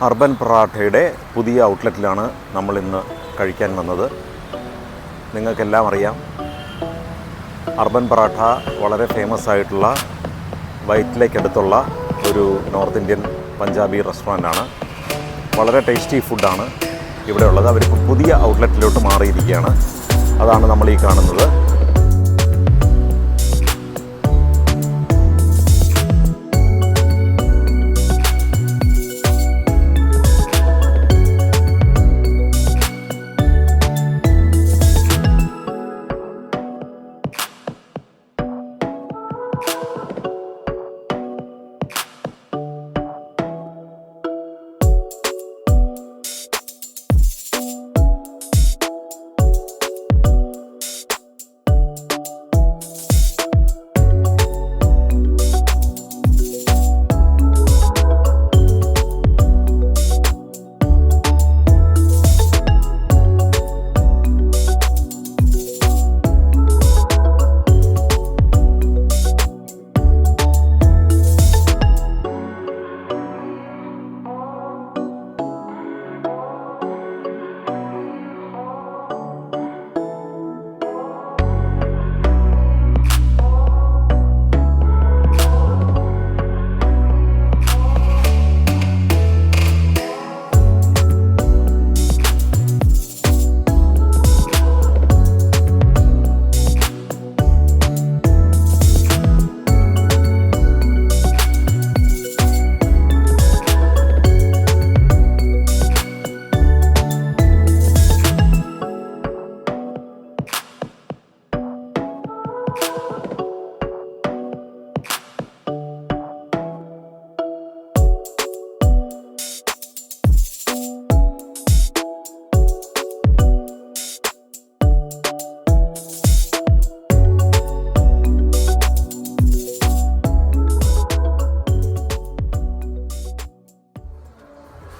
Urban പൊറാട്ടയുടെ പുതിയ ഔട്ട്ലെറ്റിലാണ് നമ്മളിന്ന് കഴിക്കാൻ വന്നത്. നിങ്ങൾക്കെല്ലാം അറിയാം, അർബൻ പൊറാട്ട വളരെ ഫേമസ് ആയിട്ടുള്ള വൈറ്റിലേക്കടുത്തുള്ള ഒരു നോർത്ത് ഇന്ത്യൻ പഞ്ചാബി റെസ്റ്റോറൻ്റാണ്. വളരെ ടേസ്റ്റി ഫുഡാണ് ഇവിടെ ഉള്ളത്. അവരിപ്പോൾ പുതിയ ഔട്ട്ലെറ്റിലോട്ട് മാറിയിരിക്കുകയാണ്. അതാണ് നമ്മൾ ഈ കാണുന്നത്.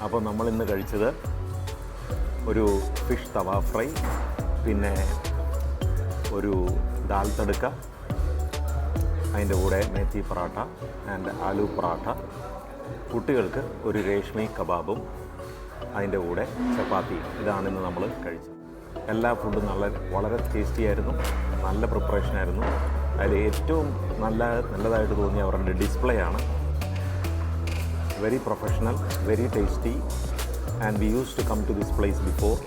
അപ്പോൾ നമ്മളിന്ന് കഴിച്ചത് ഒരു ഫിഷ് തവ ഫ്രൈ, പിന്നെ ഒരു ദാൽ തടുക്ക, അതിൻ്റെ കൂടെ മേത്തി പൊറാട്ട ആൻഡ് ആലു പൊറാട്ട, കുട്ടികൾക്ക് ഒരു രേഷ്മി കബാബും അതിൻ്റെ കൂടെ ചപ്പാത്തി. ഇതാണിന്ന് നമ്മൾ കഴിച്ചത്. എല്ലാ ഫുഡും വളരെ ടേസ്റ്റി ആയിരുന്നു. നല്ല പ്രിപ്പറേഷനായിരുന്നു. അതിൽ ഏറ്റവും നല്ലതായിട്ട് തോന്നിയ അവരുടെ ഡിസ്പ്ലേ ആണ്. Very professional, very tasty, and we used to come to this place before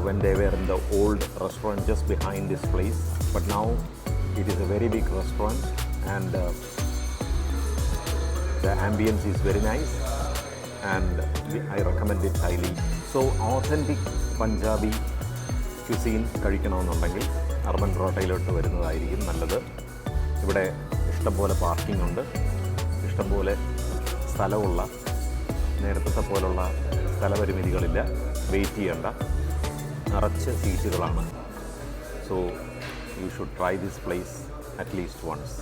when they were in the old restaurant just behind this place, but now it is a very big restaurant and the ambience is very nice and I recommend it highly. So authentic Punjabi cuisine കഴിക്കണമെന്നുണ്ടെങ്കിൽ urban പൊറോട്ടയിലോട്ട് വരുന്നതായിരിക്കും നല്ലത്. ഇവിടെ ഇഷ്ടംപോലെ parking ഉണ്ട്, ഇഷ്ടംപോലെ സ്ഥലമുള്ള, നേരത്തെ പോലുള്ള സ്ഥലപരിമിതികളില്ല, വെയിറ്റ് ചെയ്യേണ്ട, നിറച്ച് സീറ്റുകളാണ്. So you should try this place at least once.